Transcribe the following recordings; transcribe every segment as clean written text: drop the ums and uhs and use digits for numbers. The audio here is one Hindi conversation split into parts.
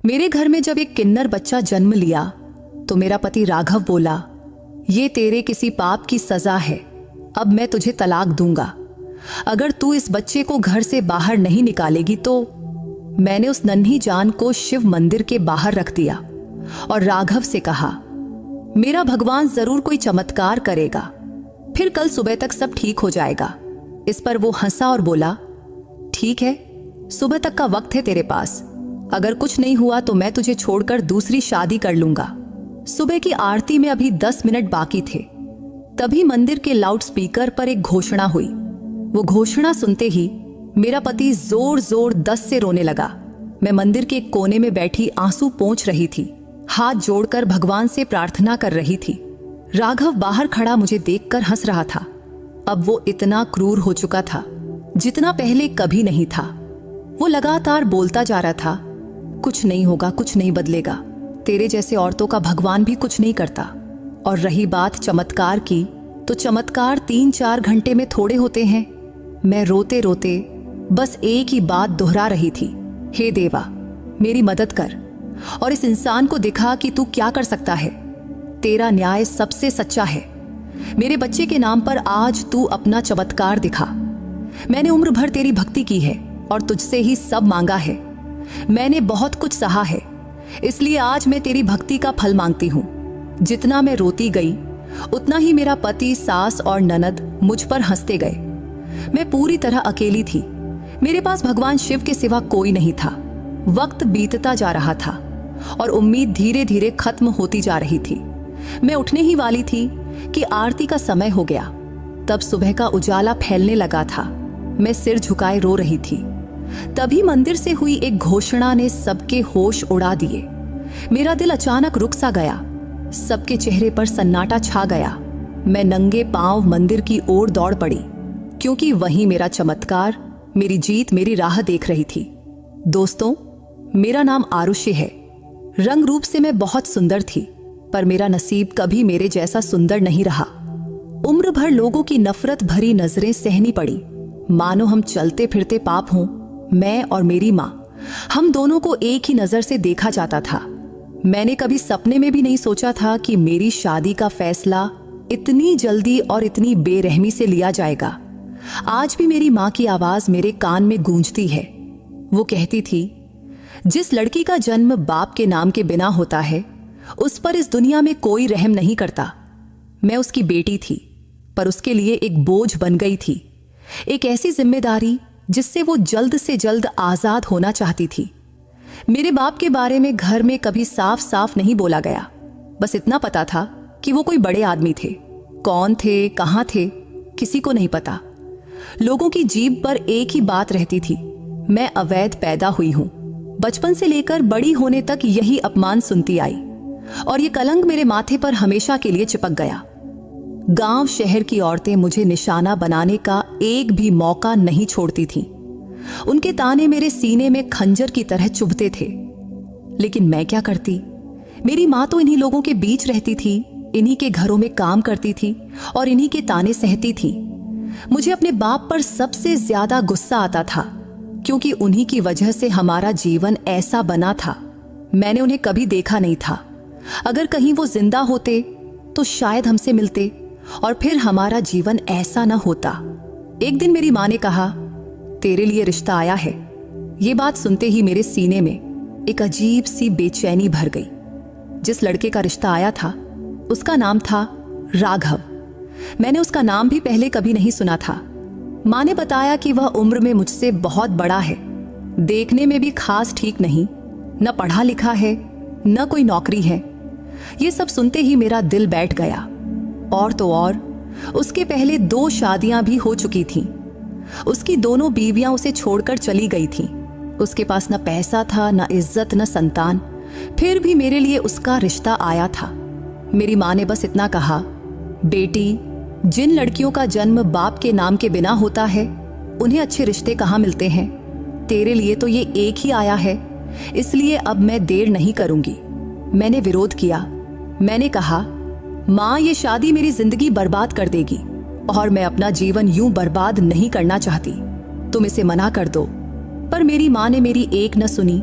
मेरे घर में जब एक किन्नर बच्चा जन्म लिया तो मेरा पति राघव बोला, ये तेरे किसी पाप की सजा है, अब मैं तुझे तलाक दूंगा। अगर तू इस बच्चे को घर से बाहर नहीं निकालेगी तो। मैंने उस नन्ही जान को शिव मंदिर के बाहर रख दिया और राघव से कहा, मेरा भगवान जरूर कोई चमत्कार करेगा, फिर कल सुबह तक सब ठीक हो जाएगा। इस पर वो हंसा और बोला, ठीक है, सुबह तक का वक्त है तेरे पास, अगर कुछ नहीं हुआ तो मैं तुझे छोड़कर दूसरी शादी कर लूंगा। सुबह की आरती में अभी 10 मिनट बाकी थे, तभी मंदिर के लाउडस्पीकर पर एक घोषणा हुई। वो घोषणा सुनते ही मेरा पति जोर जोर 10 से रोने लगा। मैं मंदिर के एक कोने में बैठी आंसू पोंछ रही थी, हाथ जोड़कर भगवान से प्रार्थना कर रही थी। राघव बाहर खड़ा मुझे देखकर हंस रहा था। अब वो इतना क्रूर हो चुका था जितना पहले कभी नहीं था। वो लगातार बोलता जा रहा था, कुछ नहीं होगा, कुछ नहीं बदलेगा, तेरे जैसे औरतों का भगवान भी कुछ नहीं करता। और रही बात चमत्कार की, तो चमत्कार 3-4 घंटे में थोड़े होते हैं। मैं रोते रोते बस एक ही बात दोहरा रही थी, हे देवा, मेरी मदद कर और इस इंसान को दिखा कि तू क्या कर सकता है। तेरा न्याय सबसे सच्चा है। मेरे बच्चे के नाम पर आज तू अपना चमत्कार दिखा। मैंने उम्र भर तेरी भक्ति की है और तुझसे ही सब मांगा है। मैंने बहुत कुछ सहा है, इसलिए आज मैं तेरी भक्ति का फल मांगती हूँ। जितना मैं रोती गई उतना ही मेरा पति, सास और ननद मुझ पर हंसते गए। मैं पूरी तरह अकेली थी। मेरे पास भगवान शिव के सिवा कोई नहीं था। वक्त बीतता जा रहा था और उम्मीद धीरे धीरे खत्म होती जा रही थी। मैं उठने ही वाली थी कि आरती का समय हो गया। तब सुबह का उजाला फैलने लगा था। मैं सिर झुकाए रो रही थी। तभी मंदिर से हुई एक घोषणा ने सबके होश उड़ा दिए। मेरा दिल अचानक रुक सा गया। सबके चेहरे पर सन्नाटा छा गया। मैं नंगे पांव मंदिर की ओर दौड़ पड़ी, क्योंकि वहीं मेरा चमत्कार, मेरी जीत, मेरी राह देख रही थी। दोस्तों, मेरा नाम आरुषि है। रंग रूप से मैं बहुत सुंदर थी, पर मेरा नसीब कभी मेरे जैसा सुंदर नहीं रहा। उम्र भर लोगों की नफरत भरी नजरें सहनी पड़ी, मानो हम चलते फिरते पाप हों। मैं और मेरी माँ, हम दोनों को एक ही नजर से देखा जाता था। मैंने कभी सपने में भी नहीं सोचा था कि मेरी शादी का फैसला इतनी जल्दी और इतनी बेरहमी से लिया जाएगा। आज भी मेरी माँ की आवाज मेरे कान में गूंजती है। वो कहती थी, जिस लड़की का जन्म बाप के नाम के बिना होता है, उस पर इस दुनिया में कोई रहम नहीं करता। मैं उसकी बेटी थी, पर उसके लिए एक बोझ बन गई थी, एक ऐसी जिम्मेदारी जिससे वो जल्द से जल्द आजाद होना चाहती थी। मेरे बाप के बारे में घर में कभी साफ साफ नहीं बोला गया। बस इतना पता था कि वो कोई बड़े आदमी थे। कौन थे, कहाँ थे, किसी को नहीं पता। लोगों की जीभ पर एक ही बात रहती थी, मैं अवैध पैदा हुई हूं। बचपन से लेकर बड़ी होने तक यही अपमान सुनती आई और ये कलंक मेरे माथे पर हमेशा के लिए चिपक गया। गांव शहर की औरतें मुझे निशाना बनाने का एक भी मौका नहीं छोड़ती थीं। उनके ताने मेरे सीने में खंजर की तरह चुभते थे। लेकिन मैं क्या करती? मेरी माँ तो इन्हीं लोगों के बीच रहती थी, इन्हीं के घरों में काम करती थी और इन्हीं के ताने सहती थी। मुझे अपने बाप पर सबसे ज्यादा गुस्सा आता था, क्योंकि उन्हीं की वजह से हमारा जीवन ऐसा बना था। मैंने उन्हें कभी देखा नहीं था। अगर कहीं वो जिंदा होते तो शायद हमसे मिलते और फिर हमारा जीवन ऐसा न होता। एक दिन मेरी माँ ने कहा, तेरे लिए रिश्ता आया है। ये बात सुनते ही मेरे सीने में एक अजीब सी बेचैनी भर गई। जिस लड़के का रिश्ता आया था उसका नाम था राघव। मैंने उसका नाम भी पहले कभी नहीं सुना था। माँ ने बताया कि वह उम्र में मुझसे बहुत बड़ा है, देखने में भी खास ठीक नहीं, न पढ़ा लिखा है न कोई नौकरी है। ये सब सुनते ही मेरा दिल बैठ गया। और तो और उसके पहले 2 शादियां भी हो चुकी थीं। उसकी दोनों बीवियां उसे छोड़कर चली गई थीं। उसके पास न पैसा था, न इज्जत, न संतान, फिर भी मेरे लिए उसका रिश्ता आया था। मेरी माँ ने बस इतना कहा, बेटी, जिन लड़कियों का जन्म बाप के नाम के बिना होता है उन्हें अच्छे रिश्ते कहाँ मिलते हैं। तेरे लिए तो ये एक ही आया है, इसलिए अब मैं देर नहीं करूंगी। मैंने विरोध किया। मैंने कहा, माँ, ये शादी मेरी जिंदगी बर्बाद कर देगी और मैं अपना जीवन यूं बर्बाद नहीं करना चाहती। तुम इसे मना कर दो। पर मेरी माँ ने मेरी एक न सुनी।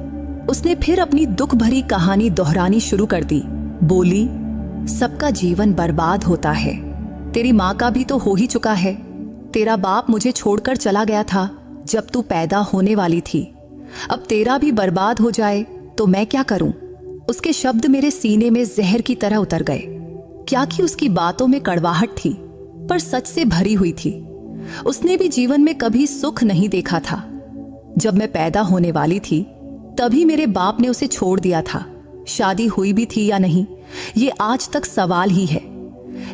उसने फिर अपनी दुख भरी कहानी दोहरानी शुरू कर दी। बोली, सबका जीवन बर्बाद होता है, तेरी माँ का भी तो हो ही चुका है। तेरा बाप मुझे छोड़कर चला गया था जब तू पैदा होने वाली थी। अब तेरा भी बर्बाद हो जाए तो मैं क्या करूं? उसके शब्द मेरे सीने में जहर की तरह उतर गए। क्या कि उसकी बातों में कड़वाहट थी, पर सच से भरी हुई थी। उसने भी जीवन में कभी सुख नहीं देखा था। जब मैं पैदा होने वाली थी तभी मेरे बाप ने उसे छोड़ दिया था। शादी हुई भी थी या नहीं, ये आज तक सवाल ही है।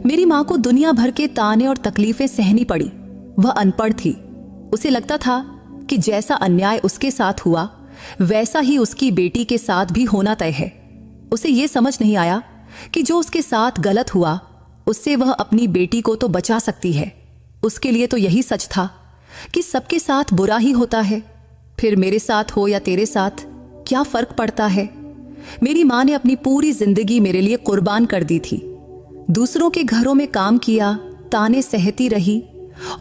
मेरी माँ को दुनिया भर के ताने और तकलीफें सहनी पड़ी। वह अनपढ़ थी। उसे लगता था कि जैसा अन्याय उसके साथ हुआ वैसा ही उसकी बेटी के साथ भी होना तय है। उसे ये समझ नहीं आया कि जो उसके साथ गलत हुआ उससे वह अपनी बेटी को तो बचा सकती है। उसके लिए तो यही सच था कि सबके साथ बुरा ही होता है, फिर मेरे साथ हो या तेरे साथ क्या फर्क पड़ता है। मेरी माँ ने अपनी पूरी जिंदगी मेरे लिए कुर्बान कर दी थी। दूसरों के घरों में काम किया, ताने सहती रही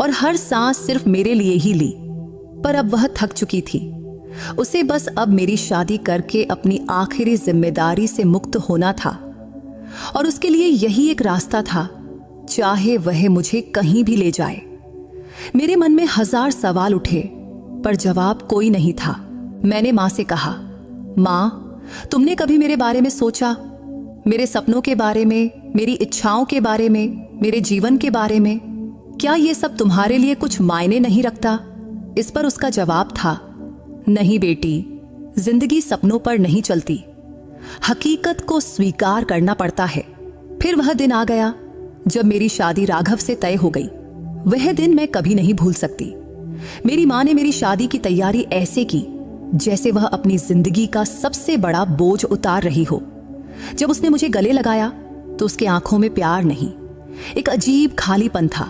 और हर सांस सिर्फ मेरे लिए ही ली। पर अब वह थक चुकी थी। उसे बस अब मेरी शादी करके अपनी आखिरी जिम्मेदारी से मुक्त होना था और उसके लिए यही एक रास्ता था, चाहे वह मुझे कहीं भी ले जाए। मेरे मन में 1000 सवाल उठे पर जवाब कोई नहीं था। मैंने माँ से कहा, माँ, तुमने कभी मेरे बारे में सोचा? मेरे सपनों के बारे में, मेरी इच्छाओं के बारे में, मेरे जीवन के बारे में? क्या ये सब तुम्हारे लिए कुछ मायने नहीं रखता? इस पर उसका जवाब था, नहीं बेटी, जिंदगी सपनों पर नहीं चलती, हकीकत को स्वीकार करना पड़ता है। फिर वह दिन आ गया जब मेरी शादी राघव से तय हो गई। वह दिन मैं कभी नहीं भूल सकती। मेरी माँ ने मेरी शादी की तैयारी ऐसे की जैसे वह अपनी जिंदगी का सबसे बड़ा बोझ उतार रही हो। जब उसने मुझे गले लगाया तो उसके आंखों में प्यार नहीं, एक अजीब खालीपन था।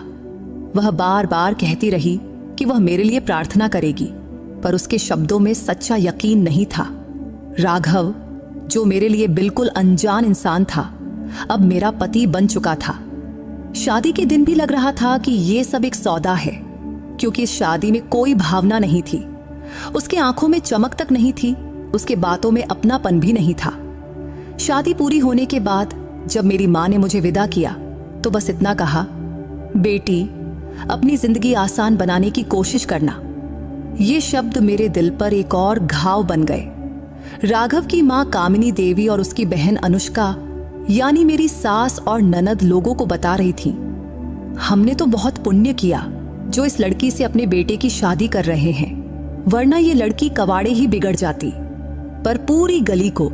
वह बार बार कहती रही कि वह मेरे लिए प्रार्थना करेगी, पर उसके शब्दों में सच्चा यकीन नहीं था। राघव, जो मेरे लिए बिल्कुल अनजान इंसान था, अब मेरा पति बन चुका था। शादी के दिन भी लग रहा था कि ये सब एक सौदा है, क्योंकि इस शादी में कोई भावना नहीं थी। उसकी आंखों में चमक तक नहीं थी, उसके बातों में अपनापन भी नहीं था। शादी पूरी होने के बाद जब मेरी माँ ने मुझे विदा किया तो बस इतना कहा, बेटी, अपनी जिंदगी आसान बनाने की कोशिश करना। ये शब्द मेरे दिल पर एक और घाव बन गए। राघव की माँ कामिनी देवी और उसकी बहन अनुष्का, यानी मेरी सास और ननद, लोगों को बता रही थी, हमने तो बहुत पुण्य किया जो इस लड़की से अपने बेटे की शादी कर रहे हैं, वरना ये लड़की कवाड़े ही बिगड़ जाती। पर पूरी गली को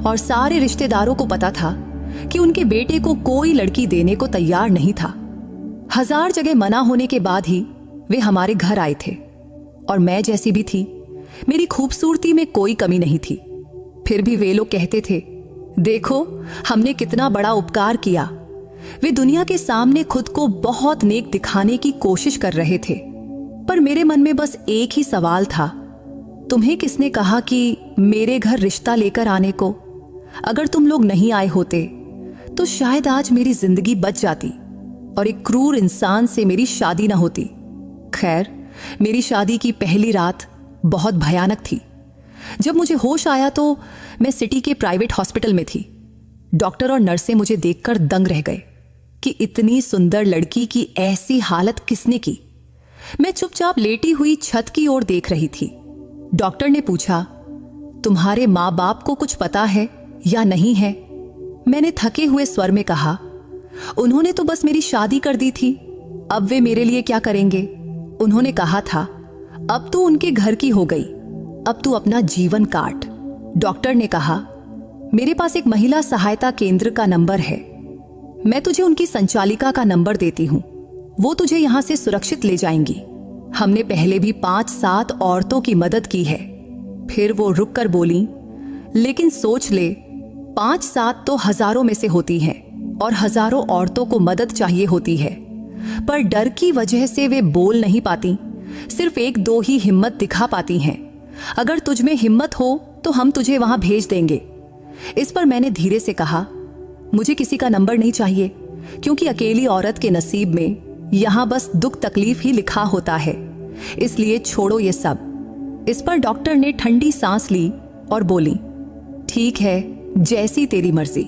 और सारे रिश्तेदारों को पता था कि उनके बेटे को कोई लड़की देने को तैयार नहीं था। 1000 जगह मना होने के बाद ही वे हमारे घर आए थे और मैं जैसी भी थी, मेरी खूबसूरती में कोई कमी नहीं थी। फिर भी वे लोग कहते थे, देखो हमने कितना बड़ा उपकार किया। वे दुनिया के सामने खुद को बहुत नेक दिखाने की कोशिश कर रहे थे। पर मेरे मन में बस एक ही सवाल था, तुम्हें किसने कहा कि मेरे घर रिश्ता लेकर आने को? अगर तुम लोग नहीं आए होते तो शायद आज मेरी जिंदगी बच जाती और एक क्रूर इंसान से मेरी शादी न होती। खैर, मेरी शादी की पहली रात बहुत भयानक थी। जब मुझे होश आया तो मैं सिटी के प्राइवेट हॉस्पिटल में थी। डॉक्टर और नर्सें मुझे देखकर दंग रह गए कि इतनी सुंदर लड़की की ऐसी हालत किसने की। मैं चुपचाप लेटी हुई छत की ओर देख रही थी। डॉक्टर ने पूछा, तुम्हारे माँ बाप को कुछ पता है या नहीं है? मैंने थके हुए स्वर में कहा, उन्होंने तो बस मेरी शादी कर दी थी, अब वे मेरे लिए क्या करेंगे? उन्होंने कहा था, अब तू उनके घर की हो गई, अब तू अपना जीवन काट। डॉक्टर ने कहा, मेरे पास एक महिला सहायता केंद्र का नंबर है, मैं तुझे उनकी संचालिका का नंबर देती हूँ, वो तुझे यहाँ से सुरक्षित ले जाएंगी। हमने पहले भी 5-7 औरतों की मदद की है। फिर वो रुक कर बोली, लेकिन सोच ले, 5-7 तो हजारों में से होती हैं और हजारों औरतों को मदद चाहिए होती है, पर डर की वजह से वे बोल नहीं पाती, सिर्फ 1-2 ही हिम्मत दिखा पाती हैं। अगर तुझ में हिम्मत हो तो हम तुझे वहां भेज देंगे। इस पर मैंने धीरे से कहा, मुझे किसी का नंबर नहीं चाहिए, क्योंकि अकेली औरत के नसीब में यहां बस दुख तकलीफ ही लिखा होता है, इसलिए छोड़ो ये सब। इस पर डॉक्टर ने ठंडी सांस ली और बोली, ठीक है, जैसी तेरी मर्जी।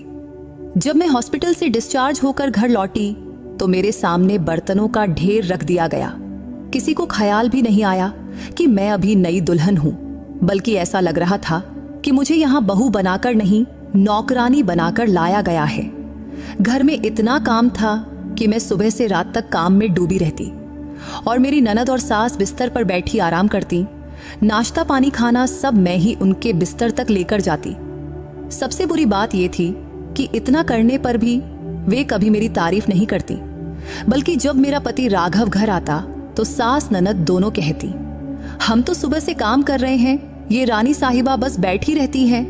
जब मैं हॉस्पिटल से डिस्चार्ज होकर घर लौटी तो मेरे सामने बर्तनों का ढेर रख दिया गया। किसी को ख्याल भी नहीं आया कि मैं अभी नई दुल्हन हूं, बल्कि ऐसा लग रहा था कि मुझे यहाँ बहू बनाकर नहीं, नौकरानी बनाकर लाया गया है। घर में इतना काम था कि मैं सुबह से रात तक काम में डूबी रहती और मेरी ननद और सास बिस्तर पर बैठी आराम करती। नाश्ता पानी खाना सब मैं ही उनके बिस्तर तक लेकर जाती। सबसे बुरी बात यह थी कि इतना करने पर भी वे कभी मेरी तारीफ नहीं करती, बल्कि जब मेरा पति राघव घर आता तो सास ननद दोनों कहती, हम तो सुबह से काम कर रहे हैं, ये रानी साहिबा बस बैठी रहती हैं।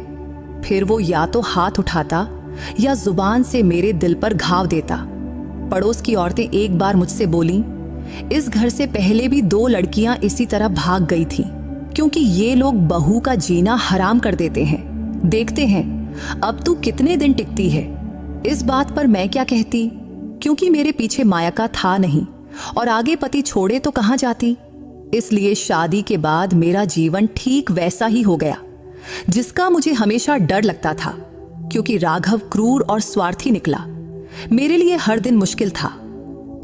फिर वो या तो हाथ उठाता या जुबान से मेरे दिल पर घाव देता। पड़ोस की औरतें एक बार मुझसे बोली, इस घर से पहले भी 2 लड़कियां इसी तरह भाग गई थीं, क्योंकि ये लोग बहू का जीना हराम कर देते हैं। देखते हैं अब तू कितने दिन टिकती है। इस बात पर मैं क्या कहती, क्योंकि मेरे पीछे मायका था नहीं और आगे पति छोड़े तो कहां जाती। इसलिए शादी के बाद मेरा जीवन ठीक वैसा ही हो गया जिसका मुझे हमेशा डर लगता था, क्योंकि राघव क्रूर और स्वार्थी निकला। मेरे लिए हर दिन मुश्किल था,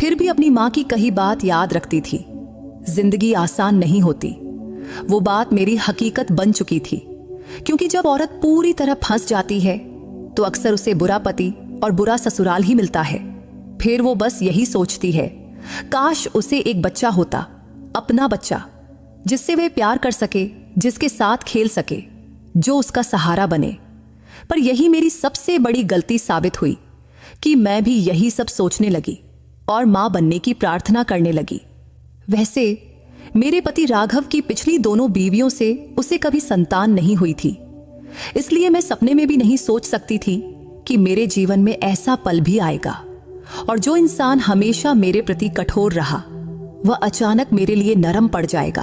फिर भी अपनी मां की कही बात याद रखती थी। जिंदगी आसान नहीं होती, वो बात मेरी हकीकत बन चुकी थी, क्योंकि जब औरत पूरी तरह फंस जाती है तो अक्सर उसे बुरा पति और बुरा ससुराल ही मिलता है। फिर वो बस यही सोचती है, काश उसे एक बच्चा होता, अपना बच्चा, जिससे वह प्यार कर सके, जिसके साथ खेल सके, जो उसका सहारा बने। पर यही मेरी सबसे बड़ी गलती साबित हुई कि मैं भी यही सब सोचने लगी और मां बनने की प्रार्थना करने लगी। वैसे मेरे पति राघव की पिछली 2 बीवियों से उसे कभी संतान नहीं हुई थी, इसलिए मैं सपने में भी नहीं सोच सकती थी कि मेरे जीवन में ऐसा पल भी आएगा और जो इंसान हमेशा मेरे प्रति कठोर रहा वह अचानक मेरे लिए नरम पड़ जाएगा।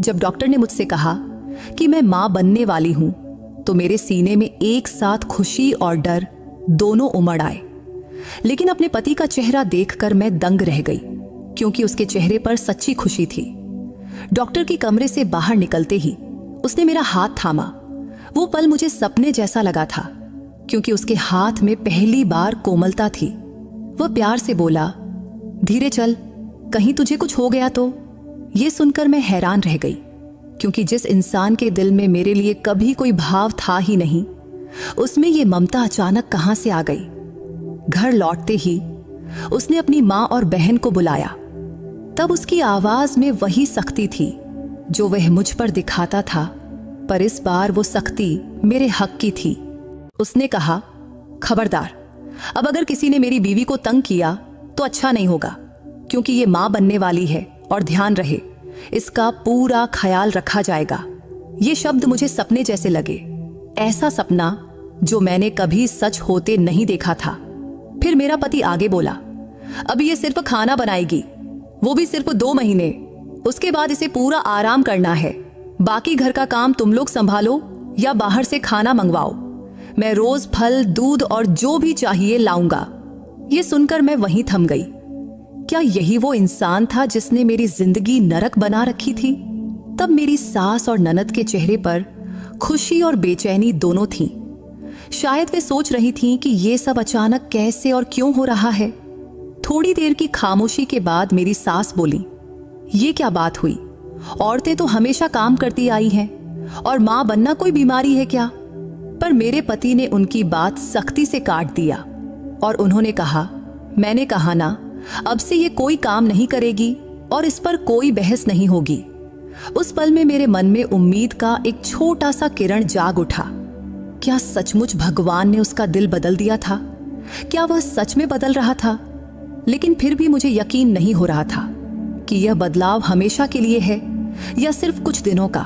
जब डॉक्टर ने मुझसे कहा कि मैं मां बनने वाली हूं तो मेरे सीने में एक साथ खुशी और डर दोनों उमड़ आए। लेकिन अपने पति का चेहरा देखकर मैं दंग रह गई, क्योंकि उसके चेहरे पर सच्ची खुशी थी। डॉक्टर के कमरे से बाहर निकलते ही उसने मेरा हाथ थामा। वो पल मुझे सपने जैसा लगा था, क्योंकि उसके हाथ में पहली बार कोमलता थी। वह प्यार से बोला, धीरे चल, कहीं तुझे कुछ हो गया तो। ये सुनकर मैं हैरान रह गई, क्योंकि जिस इंसान के दिल में मेरे लिए कभी कोई भाव था ही नहीं, उसमें ये ममता अचानक कहां से आ गई। घर लौटते ही उसने अपनी मां और बहन को बुलाया। तब उसकी आवाज में वही सख्ती थी जो वह मुझ पर दिखाता था, पर इस बार वो सख्ती मेरे हक की थी। उसने कहा, खबरदार, अब अगर किसी ने मेरी बीवी को तंग किया तो अच्छा नहीं होगा, क्योंकि ये मां बनने वाली है और ध्यान रहे, इसका पूरा ख्याल रखा जाएगा। ये शब्द मुझे सपने जैसे लगे, ऐसा सपना जो मैंने कभी सच होते नहीं देखा था। फिर मेरा पति आगे बोला, अब ये सिर्फ खाना बनाएगी, वो भी सिर्फ 2 महीने, उसके बाद इसे पूरा आराम करना है। बाकी घर का काम तुम लोग संभालो या बाहर से खाना मंगवाओ। मैं रोज फल, दूध और जो भी चाहिए लाऊंगा। ये सुनकर मैं वहीं थम गई। क्या यही वो इंसान था जिसने मेरी जिंदगी नरक बना रखी थी? तब मेरी सास और ननद के चेहरे पर खुशी और बेचैनी दोनों थीं। शायद वे सोच रही थीं कि ये सब अचानक कैसे और क्यों हो रहा है। थोड़ी देर की खामोशी के बाद मेरी सास बोली, ये क्या बात हुई? औरतें तो हमेशा काम करती आई हैं, और मां बनना कोई बीमारी है क्या? पर मेरे पति ने उनकी बात सख्ती से काट दिया और उन्होंने कहा, मैंने कहा ना, अब से ये कोई काम नहीं करेगी और इस पर कोई बहस नहीं होगी। उस पल में मेरे मन में उम्मीद का एक छोटा सा किरण जाग उठा। क्या सचमुच भगवान ने उसका दिल बदल दिया था? क्या वह सच में बदल रहा था? लेकिन फिर भी मुझे यकीन नहीं हो रहा था कि यह बदलाव हमेशा के लिए है या सिर्फ कुछ दिनों का।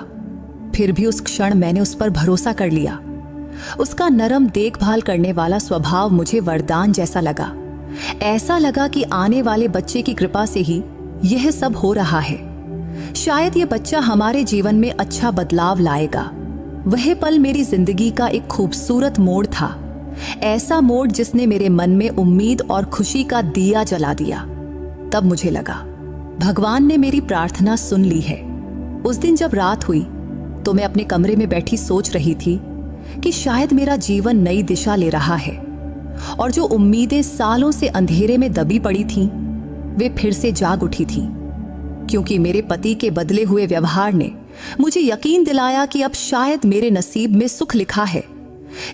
फिर भी उस क्षण मैंने उस पर भरोसा कर लिया। उसका नरम देखभाल करने वाला स्वभाव मुझे वरदान जैसा लगा। ऐसा लगा कि आने वाले बच्चे की कृपा से ही यह सब हो रहा है। शायद यह बच्चा हमारे जीवन में अच्छा बदलाव लाएगा। वह पल मेरी जिंदगी का एक खूबसूरत मोड़ था, ऐसा मोड़ जिसने मेरे मन में उम्मीद और खुशी का दिया जला दिया। तब मुझे लगा, भगवान ने मेरी प्रार्थना सुन ली है। उस दिन जब रात हुई तो मैं अपने कमरे में बैठी सोच रही थी कि शायद मेरा जीवन नई दिशा ले रहा है और जो उम्मीदें सालों से अंधेरे में दबी पड़ी थीं, वे फिर से जाग उठी थीं, क्योंकि मेरे पति के बदले हुए व्यवहार ने मुझे यकीन दिलाया कि अब शायद मेरे नसीब में सुख लिखा है।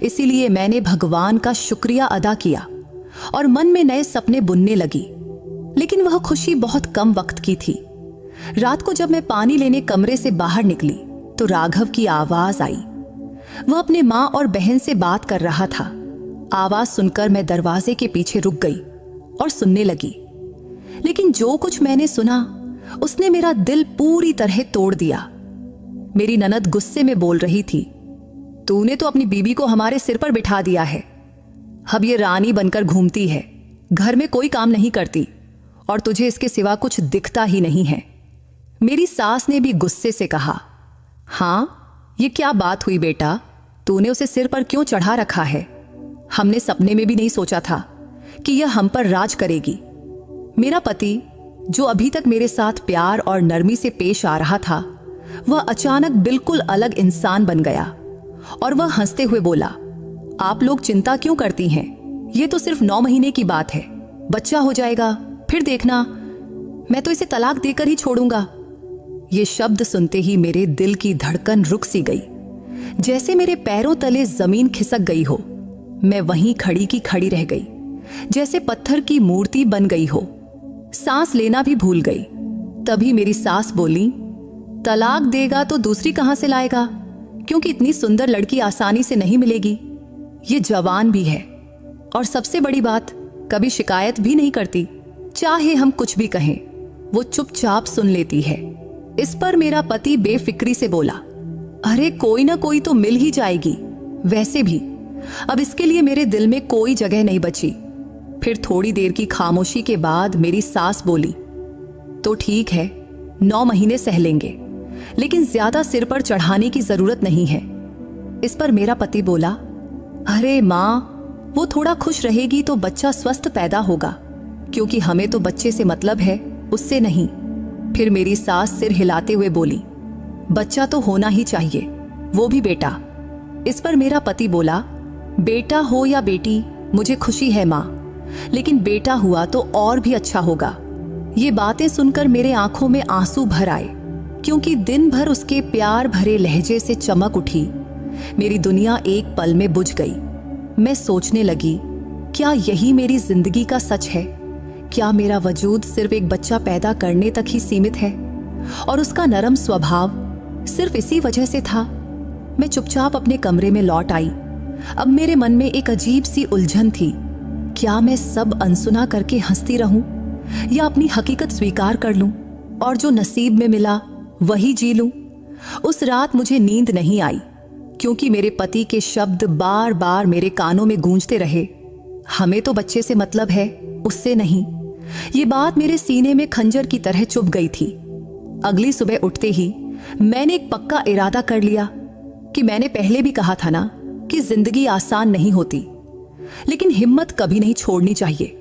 इसीलिए मैंने भगवान का शुक्रिया अदा किया और मन में नए सपने बुनने लगी। लेकिन वह खुशी बहुत कम वक्त की थी। रात को जब मैं पानी लेने कमरे से बाहर निकली तो राघव की आवाज आई। वह अपने माँ और बहन से बात कर रहा था। आवाज सुनकर मैं दरवाजे के पीछे रुक गई और सुनने लगी। लेकिन जो कुछ मैंने सुना उसने मेरा दिल पूरी तरह तोड़ दिया। मेरी ननद गुस्से में बोल रही थी, तूने तो अपनी बीबी को हमारे सिर पर बिठा दिया है। अब ये रानी बनकर घूमती है, घर में कोई काम नहीं करती और तुझे इसके सिवा कुछ दिखता ही नहीं है। मेरी सास ने भी गुस्से से कहा, हाँ ये क्या बात हुई बेटा, तूने उसे सिर पर क्यों चढ़ा रखा है? हमने सपने में भी नहीं सोचा था कि यह हम पर राज करेगी। मेरा पति, जो अभी तक मेरे साथ प्यार और नरमी से पेश आ रहा था, वह अचानक बिल्कुल अलग इंसान बन गया और वह हंसते हुए बोला, आप लोग चिंता क्यों करती हैं? ये तो सिर्फ 9 महीने की बात है, बच्चा हो जाएगा, फिर देखना, मैं तो इसे तलाक देकर ही छोड़ूंगा। ये शब्द सुनते ही मेरे दिल की धड़कन रुक सी गई, जैसे मेरे पैरों तले जमीन खिसक गई हो। मैं वहीं खड़ी की खड़ी रह गई, जैसे पत्थर की मूर्ति बन गई हो। सांस लेना भी भूल गई। तभी मेरी सास बोली, तलाक देगा तो दूसरी कहां से लाएगा, क्योंकि इतनी सुंदर लड़की आसानी से नहीं मिलेगी। ये जवान भी है और सबसे बड़ी बात, कभी शिकायत भी नहीं करती। चाहे हम कुछ भी कहें, वो चुपचाप सुन लेती है। इस पर मेरा पति बेफिक्री से बोला, अरे कोई ना कोई तो मिल ही जाएगी। वैसे भी अब इसके लिए मेरे दिल में कोई जगह नहीं बची। फिर थोड़ी देर की खामोशी के बाद मेरी सास बोली, तो ठीक है, 9 महीने सह लेंगे, लेकिन ज्यादा सिर पर चढ़ाने की जरूरत नहीं है। इस पर मेरा पति बोला, अरे माँ, वो थोड़ा खुश रहेगी तो बच्चा स्वस्थ पैदा होगा, क्योंकि हमें तो बच्चे से मतलब है, उससे नहीं। फिर मेरी सास सिर हिलाते हुए बोली, बच्चा तो होना ही चाहिए, वो भी बेटा। इस पर मेरा पति बोला, बेटा हो या बेटी, मुझे खुशी है माँ, लेकिन बेटा हुआ तो और भी अच्छा होगा। ये बातें सुनकर मेरे आंखों में आंसू भर आए, क्योंकि दिन भर उसके प्यार भरे लहजे से चमक उठी। मेरी दुनिया एक पल में बुझ गई। मैं सोचने लगी, क्या यही मेरी जिंदगी का सच है? क्या मेरा वजूद सिर्फ एक बच्चा पैदा करने तक ही सीमित है और उसका नरम स्वभाव सिर्फ इसी वजह से था? मैं चुपचाप अपने कमरे में लौट आई। अब मेरे मन में एक अजीब सी उलझन थी। क्या मैं सब अनसुना करके हंसती रहूं या अपनी हकीकत स्वीकार कर लूं और जो नसीब में मिला वही जी लूं? उस रात मुझे नींद नहीं आई, क्योंकि मेरे पति के शब्द बार बार मेरे कानों में गूंजते रहे, हमें तो बच्चे से मतलब है, उससे नहीं। ये बात मेरे सीने में खंजर की तरह चुभ गई थी। अगली सुबह उठते ही मैंने एक पक्का इरादा कर लिया कि मैंने पहले भी कहा था ना कि जिंदगी आसान नहीं होती, लेकिन हिम्मत कभी नहीं छोड़नी चाहिए।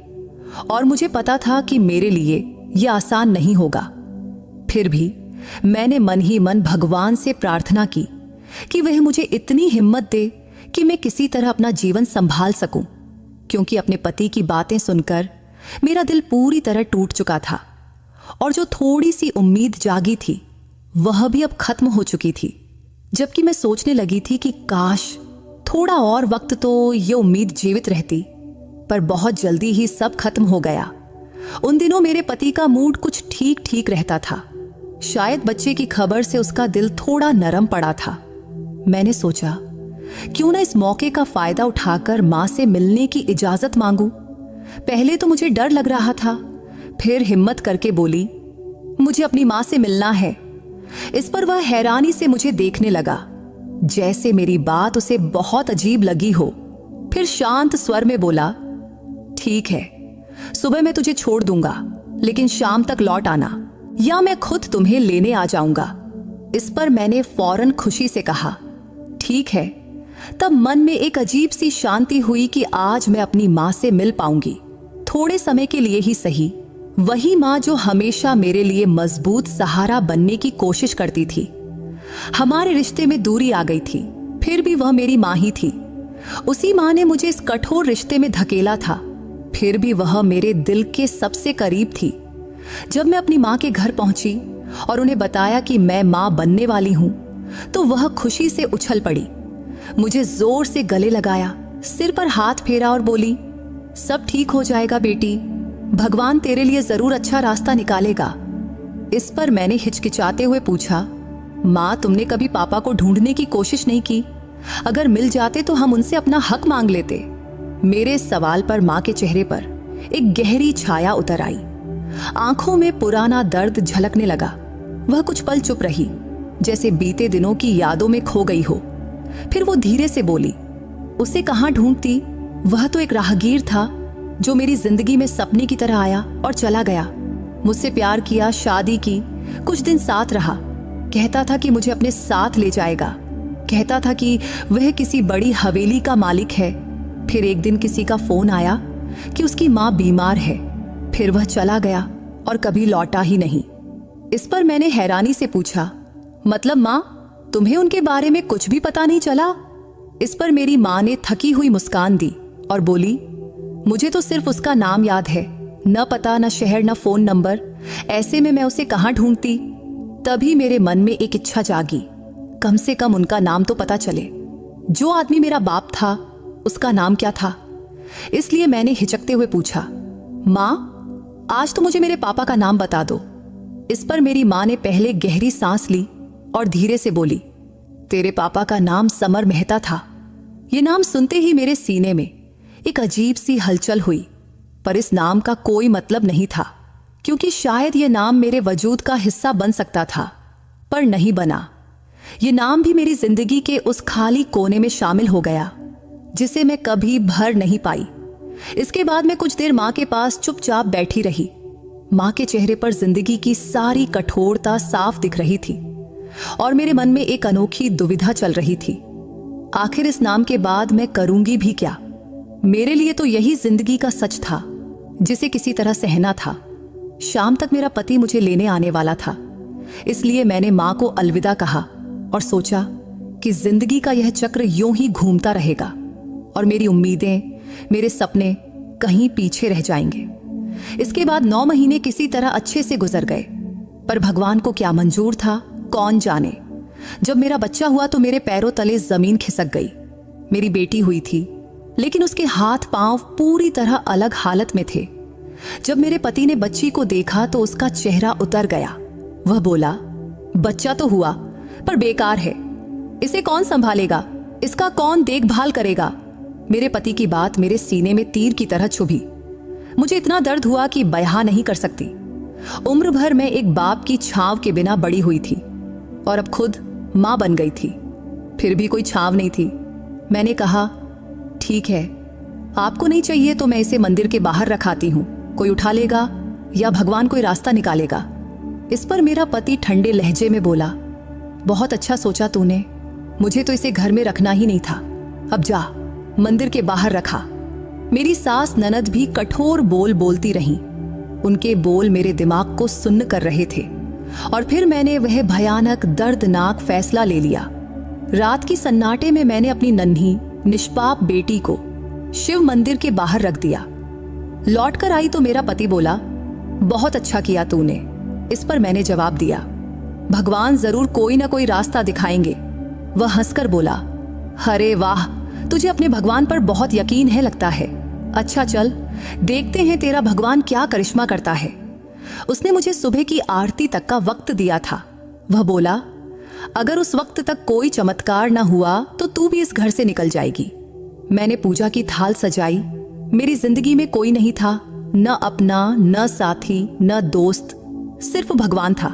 और मुझे पता था कि मेरे लिए यह आसान नहीं होगा। फिर भी मैंने मन ही मन भगवान से प्रार्थना की कि वह मुझे इतनी हिम्मत दे कि मैं किसी तरह अपना जीवन संभाल सकूं, क्योंकि अपने पति की बातें सुनकर मेरा दिल पूरी तरह टूट चुका था और जो थोड़ी सी उम्मीद जागी थी वह भी अब खत्म हो चुकी थी। जबकि मैं सोचने लगी थी कि काश थोड़ा और वक्त तो ये उम्मीद जीवित रहती, पर बहुत जल्दी ही सब खत्म हो गया। उन दिनों मेरे पति का मूड कुछ ठीक ठीक रहता था। शायद बच्चे की खबर से उसका दिल थोड़ा नरम पड़ा था। मैंने सोचा, क्यों ना इस मौके का फायदा उठाकर मां से मिलने की इजाजत मांगूं। पहले तो मुझे डर लग रहा था, फिर हिम्मत करके बोली, मुझे अपनी मां से मिलना है। इस पर वह हैरानी से मुझे देखने लगा, जैसे मेरी बात उसे बहुत अजीब लगी हो। फिर शांत स्वर में बोला, ठीक है, सुबह मैं तुझे छोड़ दूंगा, लेकिन शाम तक लौट आना, या मैं खुद तुम्हें लेने आ जाऊंगा। इस पर मैंने फौरन खुशी से कहा, ठीक है। तब मन में एक अजीब सी शांति हुई कि आज मैं अपनी मां से मिल पाऊंगी, थोड़े समय के लिए ही सही। वही मां जो हमेशा मेरे लिए मजबूत सहारा बनने की कोशिश करती थी। हमारे रिश्ते में दूरी आ गई थी, फिर भी वह मेरी माँ ही थी। उसी माँ ने मुझे इस कठोर रिश्ते में धकेला था, फिर भी वह मेरे दिल के सबसे करीब थी। जब मैं अपनी माँ के घर पहुंची और उन्हें बताया कि मैं माँ बनने वाली हूं, तो वह खुशी से उछल पड़ी, मुझे जोर से गले लगाया, सिर पर हाथ फेरा और बोली, सब ठीक हो जाएगा बेटी, भगवान तेरे लिए जरूर अच्छा रास्ता निकालेगा। इस पर मैंने हिचकिचाते हुए पूछा, माँ तुमने कभी पापा को ढूंढने की कोशिश नहीं की? अगर मिल जाते तो हम उनसे अपना हक मांग लेते। मेरे सवाल पर माँ के चेहरे पर एक गहरी छाया उतर आई, आंखों में पुराना दर्द झलकने लगा। वह कुछ पल चुप रही, जैसे बीते दिनों की यादों में खो गई हो। फिर वो धीरे से बोली, उसे कहाँ ढूंढती, वह तो एक राहगीर था जो मेरी जिंदगी में सपने की तरह आया और चला गया। मुझसे प्यार किया, शादी की, कुछ दिन साथ रहा, कहता था कि मुझे अपने साथ ले जाएगा, कहता था कि वह किसी बड़ी हवेली का मालिक है। फिर एक दिन किसी का फोन आया कि उसकी माँ बीमार है, फिर वह चला गया और कभी लौटा ही नहीं। इस पर मैंने हैरानी से पूछा, मतलब माँ तुम्हें उनके बारे में कुछ भी पता नहीं चला? इस पर मेरी माँ ने थकी हुई मुस्कान दी और बोली, मुझे तो सिर्फ उसका नाम याद है, न पता, न शहर, न फोन नंबर। ऐसे में मैं उसे कहाँ ढूंढती? तभी मेरे मन में एक इच्छा जागी, कम से कम उनका नाम तो पता चले। जो आदमी मेरा बाप था उसका नाम क्या था? इसलिए मैंने हिचकते हुए पूछा, माँ आज तो मुझे मेरे पापा का नाम बता दो। इस पर मेरी माँ ने पहले गहरी सांस ली और धीरे से बोली, तेरे पापा का नाम समर मेहता था। ये नाम सुनते ही मेरे सीने में एक अजीब सी हलचल हुई, पर इस नाम का कोई मतलब नहीं था, क्योंकि शायद ये नाम मेरे वजूद का हिस्सा बन सकता था, पर नहीं बना। ये नाम भी मेरी जिंदगी के उस खाली कोने में शामिल हो गया जिसे मैं कभी भर नहीं पाई। इसके बाद मैं कुछ देर माँ के पास चुपचाप बैठी रही। माँ के चेहरे पर जिंदगी की सारी कठोरता साफ दिख रही थी और मेरे मन में एक अनोखी दुविधा चल रही थी, आखिर इस नाम के बाद मैं करूंगी भी क्या? मेरे लिए तो यही जिंदगी का सच था जिसे किसी तरह सहना था। शाम तक मेरा पति मुझे लेने आने वाला था, इसलिए मैंने माँ को अलविदा कहा और सोचा कि जिंदगी का यह चक्र यूं ही घूमता रहेगा और मेरी उम्मीदें, मेरे सपने कहीं पीछे रह जाएंगे। इसके बाद 9 महीने किसी तरह अच्छे से गुजर गए, पर भगवान को क्या मंजूर था कौन जाने। जब मेरा बच्चा हुआ तो मेरे पैरों तले जमीन खिसक गई। मेरी बेटी हुई थी, लेकिन उसके हाथ पांव पूरी तरह अलग हालत में थे। जब मेरे पति ने बच्ची को देखा तो उसका चेहरा उतर गया। वह बोला, बच्चा तो हुआ पर बेकार है, इसे कौन संभालेगा, इसका कौन देखभाल करेगा? मेरे पति की बात मेरे सीने में तीर की तरह चुभी। मुझे इतना दर्द हुआ कि बयां नहीं कर सकती। उम्र भर मैं एक बाप की छांव के बिना बड़ी हुई थी और अब खुद मां बन गई थी, फिर भी कोई छांव नहीं थी। मैंने कहा, ठीक है, आपको नहीं चाहिए तो मैं इसे मंदिर के बाहर रखाती हूं, कोई उठा लेगा या भगवान कोई रास्ता निकालेगा। इस पर मेरा पति ठंडे लहजे में बोला, बहुत अच्छा सोचा तूने, मुझे तो इसे घर में रखना ही नहीं था, अब जा मंदिर के बाहर रखा। मेरी सास ननद भी कठोर बोल बोलती रहीं। उनके बोल मेरे दिमाग को सुन्न कर रहे थे और फिर मैंने वह भयानक दर्दनाक फैसला ले लिया। रात की सन्नाटे में मैंने अपनी नन्ही निष्पाप बेटी को शिव मंदिर के बाहर रख दिया। लौट कर आई तो मेरा पति बोला, बहुत अच्छा किया तूने। इस पर मैंने जवाब दिया, भगवान जरूर कोई ना कोई रास्ता दिखाएंगे। वह हंसकर बोला, अरे वाह, तुझे अपने भगवान पर बहुत यकीन है लगता है। अच्छा चल, देखते हैं तेरा भगवान क्या करिश्मा करता है। उसने मुझे सुबह की आरती तक का वक्त दिया था। वह बोला, अगर उस वक्त तक कोई चमत्कार न हुआ तो तू भी इस घर से निकल जाएगी। मैंने पूजा की थाल सजाई। मेरी जिंदगी में कोई नहीं था, न अपना, न साथी, न दोस्त, सिर्फ भगवान था।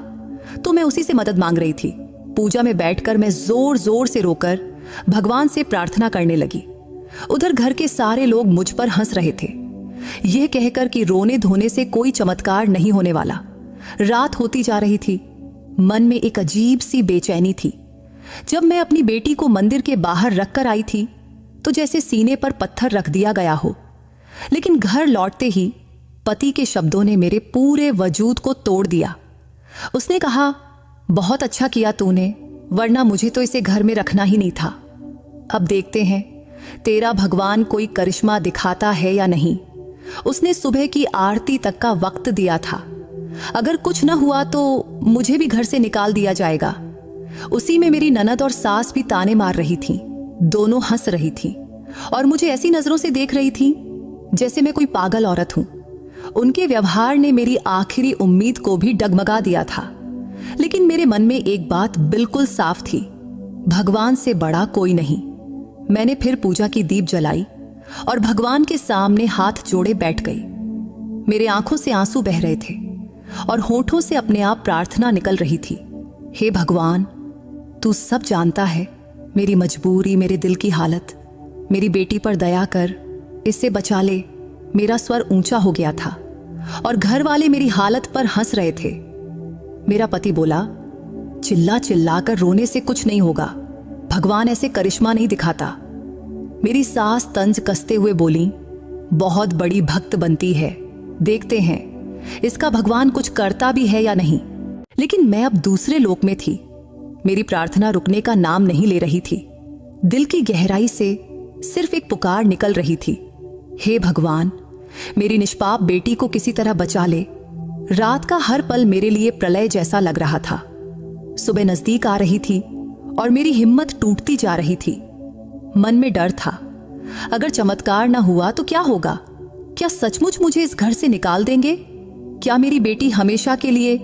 तो मैं उसी से मदद मांग रही थी। पूजा में बैठकर मैं जोर जोर से रोकर भगवान से प्रार्थना करने लगी। उधर घर के सारे लोग मुझ पर हंस रहे थे, यह कहकर कि रोने धोने से कोई चमत्कार नहीं होने वाला। रात होती जा रही थी, मन में एक अजीब सी बेचैनी थी। जब मैं अपनी बेटी को मंदिर के बाहर रखकर आई थी तो जैसे सीने पर पत्थर रख दिया गया हो। लेकिन घर लौटते ही पति के शब्दों ने मेरे पूरे वजूद को तोड़ दिया। उसने कहा, बहुत अच्छा किया तूने, वरना मुझे तो इसे घर में रखना ही नहीं था। अब देखते हैं तेरा भगवान कोई करिश्मा दिखाता है या नहीं। उसने सुबह की आरती तक का वक्त दिया था। अगर कुछ न हुआ तो मुझे भी घर से निकाल दिया जाएगा। उसी में मेरी ननद और सास भी ताने मार रही थीं। दोनों हंस रही थीं और मुझे ऐसी नजरों से देख रही थीं जैसे मैं कोई पागल औरत हूं। उनके व्यवहार ने मेरी आखिरी उम्मीद को भी डगमगा दिया था। लेकिन मेरे मन में एक बात बिल्कुल साफ थी, भगवान से बड़ा कोई नहीं। मैंने फिर पूजा की दीप जलाई और भगवान के सामने हाथ जोड़े बैठ गई। मेरे आंखों से आंसू बह रहे थे और होठों से अपने आप प्रार्थना निकल रही थी। हे भगवान, तू सब जानता है, मेरी मजबूरी, मेरे दिल की हालत। मेरी बेटी पर दया कर, इससे बचा ले। मेरा स्वर ऊंचा हो गया था और घर वाले मेरी हालत पर हंस रहे थे। मेरा पति बोला, चिल्ला चिल्ला कर रोने से कुछ नहीं होगा, भगवान ऐसे करिश्मा नहीं दिखाता। मेरी सास तंज कसते हुए बोली, बहुत बड़ी भक्त बनती है, देखते हैं इसका भगवान कुछ करता भी है या नहीं। लेकिन मैं अब दूसरे लोक में थी। मेरी प्रार्थना रुकने का नाम नहीं ले रही थी। दिल की गहराई से सिर्फ एक पुकार निकल रही थी, हे भगवान, मेरी निष्पाप बेटी को किसी तरह बचा ले। रात का हर पल मेरे लिए प्रलय जैसा लग रहा था। सुबह नजदीक आ रही थी और मेरी हिम्मत टूटती जा रही थी। मन में डर था, अगर चमत्कार ना हुआ तो क्या होगा? क्या सचमुच मुझे इस घर से निकाल देंगे? क्या मेरी बेटी हमेशा के लिए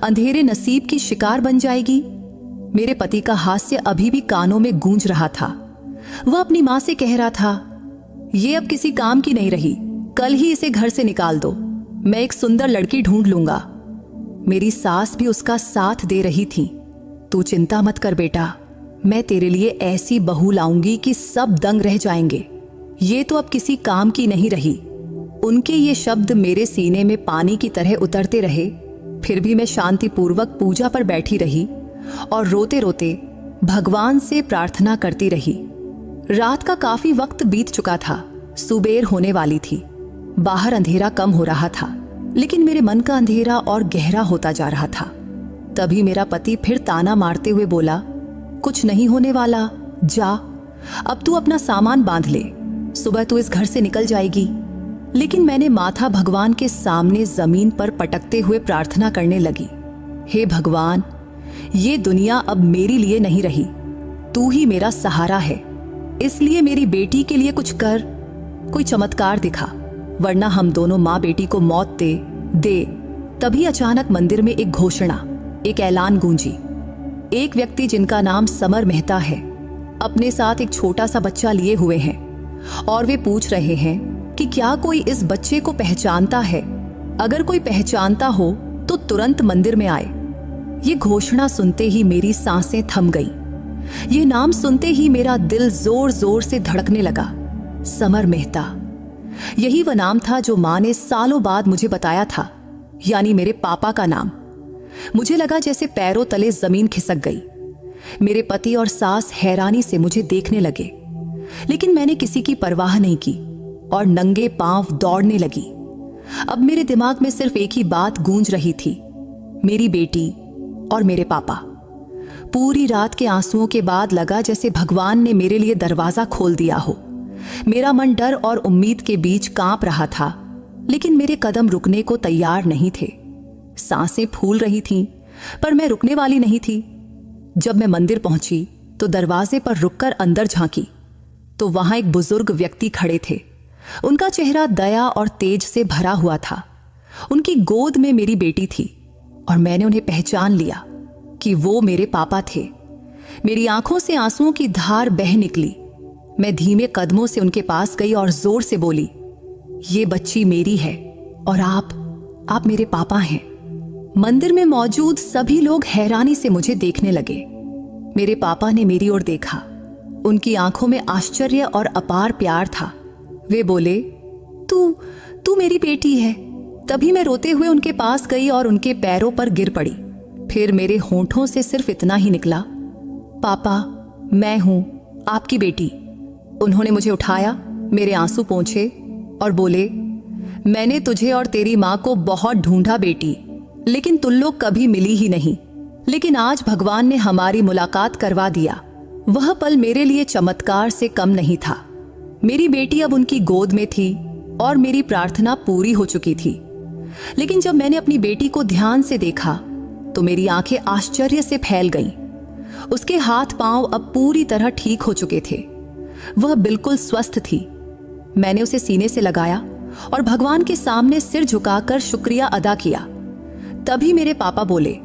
अंधेरे नसीब की शिकार बन जाएगी? मेरे पति का हास्य अभी भी कानों में गूंज रहा था। वह अपनी मां से कह रहा था, ये अब किसी काम की नहीं रही, कल ही इसे घर से निकाल दो, मैं एक सुंदर लड़की ढूंढ लूंगा। मेरी सास भी उसका साथ दे रही थी। तू चिंता मत कर बेटा, मैं तेरे लिए ऐसी बहू लाऊंगी कि सब दंग रह जाएंगे। ये तो अब किसी काम की नहीं रही। उनके ये शब्द मेरे सीने में पानी की तरह उतरते रहे। फिर भी मैं शांतिपूर्वक पूजा पर बैठी रही और रोते रोते भगवान से प्रार्थना करती रही। रात का काफी वक्त बीत चुका था, सुबेर होने वाली थी। बाहर अंधेरा कम हो रहा था, लेकिन मेरे मन का अंधेरा और गहरा होता जा रहा था। तभी मेरा पति फिर ताना मारते हुए बोला, कुछ नहीं होने वाला, जा, अब तू अपना सामान बांध ले, सुबह तू इस घर से निकल जाएगी। लेकिन मैंने माथा भगवान के सामने जमीन पर पटकते हुए प्रार्थना करने लगी, हे भगवान, ये दुनिया अब मेरे लिए नहीं रही, तू ही मेरा सहारा है, इसलिए मेरी बेटी के लिए कुछ कर, कोई चमत्कार दिखा, वरना हम दोनों माँ बेटी को मौत दे। तभी अचानक मंदिर में एक घोषणा, एक ऐलान गूंजी। एक व्यक्ति जिनका नाम समर मेहता है, अपने साथ एक छोटा सा बच्चा लिए हुए हैं और वे पूछ रहे हैं कि क्या कोई इस बच्चे को पहचानता है? अगर कोई पहचानता हो तो तुरंत मंदिर में आए। ये घोषणा सुनते ही मेरी सांसें थम गई। ये नाम सुनते ही मेरा दिल जोर जोर से धड़कने लगा। समर मेहता, यही वह नाम था जो मां ने सालों बाद मुझे बताया था, यानी मेरे पापा का नाम। मुझे लगा जैसे पैरों तले जमीन खिसक गई। मेरे पति और सास हैरानी से मुझे देखने लगे, लेकिन मैंने किसी की परवाह नहीं की और नंगे पांव दौड़ने लगी। अब मेरे दिमाग में सिर्फ एक ही बात गूंज रही थी, मेरी बेटी और मेरे पापा। पूरी रात के आंसुओं के बाद लगा जैसे भगवान ने मेरे लिए दरवाजा खोल दिया हो। मेरा मन डर और उम्मीद के बीच कांप रहा था, लेकिन मेरे कदम रुकने को तैयार नहीं थे। सांसें फूल रही थीं, पर मैं रुकने वाली नहीं थी। जब मैं मंदिर पहुंची तो दरवाजे पर रुककर अंदर झांकी तो वहां एक बुजुर्ग व्यक्ति खड़े थे। उनका चेहरा दया और तेज से भरा हुआ था। उनकी गोद में मेरी बेटी थी और मैंने उन्हें पहचान लिया कि वो मेरे पापा थे। मेरी आंखों से आंसुओं की धार बह निकली। मैं धीमे कदमों से उनके पास गई और जोर से बोली, ये बच्ची मेरी है और आप मेरे पापा हैं। मंदिर में मौजूद सभी लोग हैरानी से मुझे देखने लगे। मेरे पापा ने मेरी ओर देखा। उनकी आंखों में आश्चर्य और अपार प्यार था। वे बोले, तू मेरी बेटी है। तभी मैं रोते हुए उनके पास गई और उनके पैरों पर गिर पड़ी। फिर मेरे होंठों से सिर्फ इतना ही निकला, पापा, मैं हूं आपकी बेटी। उन्होंने मुझे उठाया, मेरे आंसू पोंछे और बोले, मैंने तुझे और तेरी मां को बहुत ढूंढा बेटी, लेकिन तुम लोग कभी मिली ही नहीं। लेकिन आज भगवान ने हमारी मुलाकात करवा दिया। वह पल मेरे लिए चमत्कार से कम नहीं था। मेरी बेटी अब उनकी गोद में थी और मेरी प्रार्थना पूरी हो चुकी थी। लेकिन जब मैंने अपनी बेटी को ध्यान से देखा तो मेरी आंखें आश्चर्य से फैल गईं। उसके हाथ पांव अब पूरी तरह ठीक हो चुके थे। वह बिल्कुल स्वस्थ थी। मैंने उसे सीने से लगाया और भगवान के सामने सिर झुकाकर शुक्रिया अदा किया। तभी मेरे पापा बोले,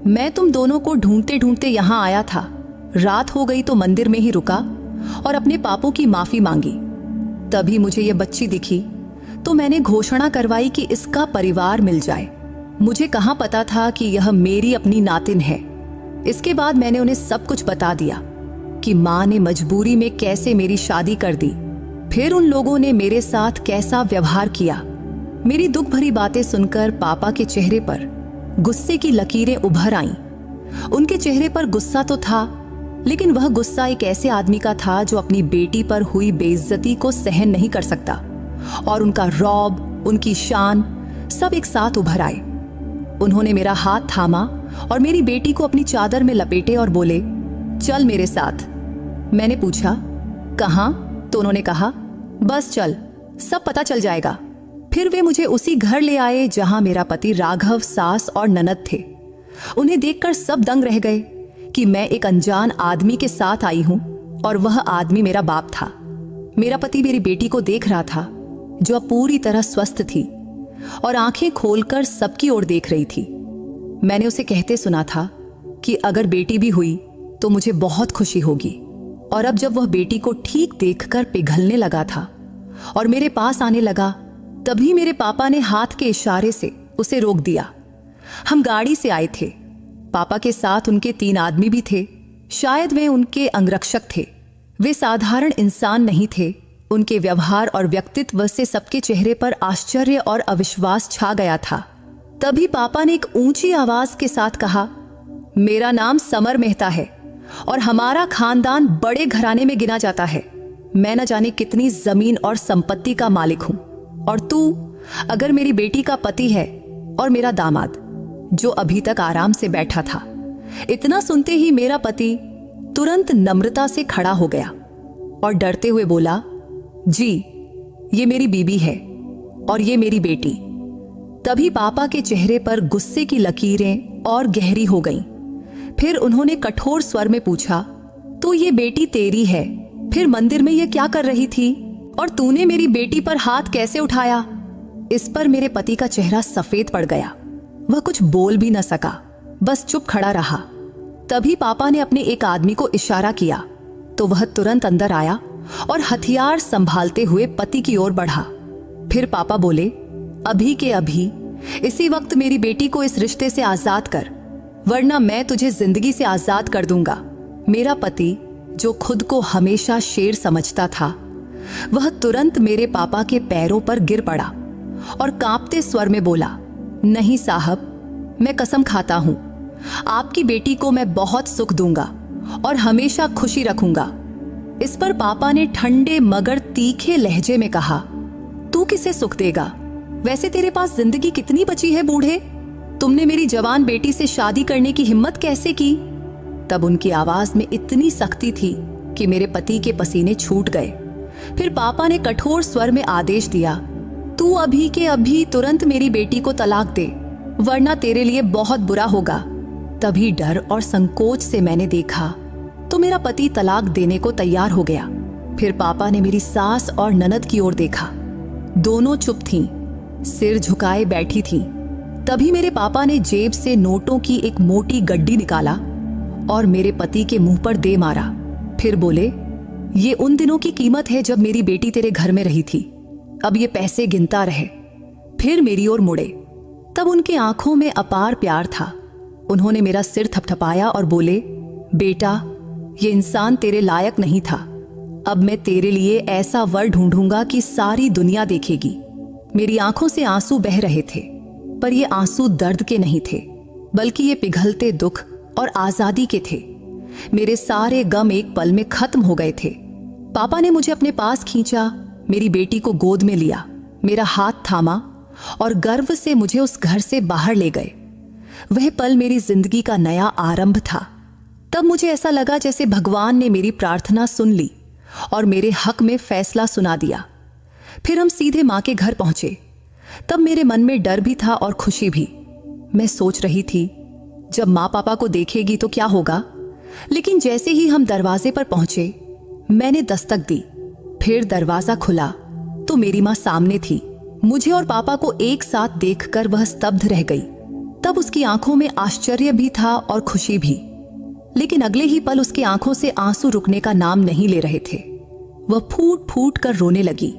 मैं तुम दोनों को ढूंढते ढूंढते यहां आया था। रात हो गई तो मंदिर में ही रुका और अपने पापों की माफी मांगी। तभी मुझे यह बच्ची दिखी तो मैंने घोषणा करवाई कि इसका परिवार मिल जाए। मुझे कहां पता था कि यह मेरी अपनी नातिन है। इसके बाद मैंने उन्हें सब कुछ बता दिया कि माँ ने मजबूरी में कैसे मेरी शादी कर दी, फिर उन लोगों ने मेरे साथ कैसा व्यवहार किया। मेरी दुख भरी बातें सुनकर पापा के चेहरे पर गुस्से की लकीरें उभर आईं। उनके चेहरे पर गुस्सा तो था, लेकिन वह गुस्सा एक ऐसे आदमी का था जो अपनी बेटी पर हुई बेइज्जती को सहन नहीं कर सकता। और उनका रौब, उनकी शान सब एक साथ उभर आए। उन्होंने मेरा हाथ थामा और मेरी बेटी को अपनी चादर में लपेटे और बोले, चल मेरे साथ। मैंने पूछा, कहाँ? तो उन्होंने कहा, बस चल, सब पता चल जाएगा। फिर वे मुझे उसी घर ले आए जहां मेरा पति राघव, सास और ननद थे। उन्हें देखकर सब दंग रह गए कि मैं एक अनजान आदमी के साथ आई हूं और वह आदमी मेरा बाप था। मेरा पति मेरी बेटी को देख रहा था, जो अब पूरी तरह स्वस्थ थी और आंखें खोलकर सबकी ओर देख रही थी। मैंने उसे कहते सुना था कि अगर बेटी भी हुई तो मुझे बहुत खुशी होगी। और अब जब वह बेटी को ठीक देखकर पिघलने लगा था और मेरे पास आने लगा, तभी मेरे पापा ने हाथ के इशारे से उसे रोक दिया। हम गाड़ी से आए थे। पापा के साथ उनके 3 आदमी भी थे। शायद वे उनके अंगरक्षक थे। वे साधारण इंसान नहीं थे। उनके व्यवहार और व्यक्तित्व से सबके चेहरे पर आश्चर्य और अविश्वास छा गया था। तभी पापा ने एक ऊंची आवाज के साथ कहा, मेरा नाम समर मेहता है और हमारा खानदान बड़े घराने में गिना जाता है। मैं न जाने कितनी जमीन और संपत्ति का मालिक हूं, और तू अगर मेरी बेटी का पति है और मेरा दामाद, जो अभी तक आराम से बैठा था। इतना सुनते ही मेरा पति तुरंत नम्रता से खड़ा हो गया और डरते हुए बोला, जी, ये मेरी बीबी है और ये मेरी बेटी। तभी पापा के चेहरे पर गुस्से की लकीरें और गहरी हो गईं। फिर उन्होंने कठोर स्वर में पूछा, तो ये बेटी तेरी है, फिर मंदिर में ये क्या कर रही थी और तूने मेरी बेटी पर हाथ कैसे उठाया? इस पर मेरे पति का चेहरा सफेद पड़ गया। वह कुछ बोल भी न सका, बस चुप खड़ा रहा। तभी पापा ने अपने एक आदमी को इशारा किया तो वह तुरंत अंदर आया और हथियार संभालते हुए पति की ओर बढ़ा। फिर पापा बोले, अभी के अभी इसी वक्त मेरी बेटी को इस रिश्ते से आजाद कर, वरना मैं तुझे जिंदगी से आजाद कर दूंगा। मेरा पति, जो खुद को हमेशा शेर समझता था, वह तुरंत मेरे पापा के पैरों पर गिर पड़ा और कांपते स्वर में बोला, नहीं साहब, मैं कसम खाता हूं, आपकी बेटी को मैं बहुत सुख दूंगा और हमेशा खुशी रखूंगा। इस पर पापा ने ठंडे मगर तीखे लहजे में कहा, तू किसे सुख देगा? वैसे तेरे पास जिंदगी कितनी बची है बूढ़े? तुमने मेरी जवान बेटी से शादी करने की हिम्मत कैसे की? तब उनकी आवाज में इतनी सख्ती थी कि मेरे पति के पसीने छूट गए। फिर पापा ने कठोर स्वर में आदेश दिया, तू अभी के अभी तुरंत मेरी बेटी को तलाक दे, वरना तेरे लिए बहुत बुरा होगा। तभी डर और संकोच से मैंने देखा तो मेरा पति तलाक देने को तैयार हो गया। फिर पापा ने मेरी सास और ननद की ओर देखा। दोनों चुप थीं, सिर झुकाए बैठी थीं। तभी मेरे पापा ने जेब से नोटों की एक मोटी गड्डी निकाला और मेरे पति के मुंह पर दे मारा। फिर बोले, ये उन दिनों की कीमत है जब मेरी बेटी तेरे घर में रही थी, अब ये पैसे गिनता रहे। फिर मेरी ओर मुड़े। तब उनकी आंखों में अपार प्यार था। उन्होंने मेरा सिर थपथपाया और बोले, बेटा, ये इंसान तेरे लायक नहीं था। अब मैं तेरे लिए ऐसा वर ढूंढूंगा कि सारी दुनिया देखेगी। मेरी आंखों से आंसू बह रहे थे, पर ये आंसू दर्द के नहीं थे, बल्कि ये पिघलते दुख और आजादी के थे। मेरे सारे गम एक पल में खत्म हो गए थे। पापा ने मुझे अपने पास खींचा, मेरी बेटी को गोद में लिया, मेरा हाथ थामा और गर्व से मुझे उस घर से बाहर ले गए। वह पल मेरी जिंदगी का नया आरंभ था। तब मुझे ऐसा लगा जैसे भगवान ने मेरी प्रार्थना सुन ली और मेरे हक में फैसला सुना दिया। फिर हम सीधे माँ के घर पहुंचे। तब मेरे मन में डर भी था और खुशी भी। मैं सोच रही थी जब माँ पापा को देखेगी तो क्या होगा, लेकिन जैसे ही हम दरवाजे पर पहुंचे मैंने दस्तक दी। फिर दरवाजा खुला तो मेरी माँ सामने थी। मुझे और पापा को एक साथ देखकर वह स्तब्ध रह गई। तब उसकी आंखों में आश्चर्य भी था और खुशी भी, लेकिन अगले ही पल उसकी आंखों से आंसू रुकने का नाम नहीं ले रहे थे। वह फूट फूट कर रोने लगी।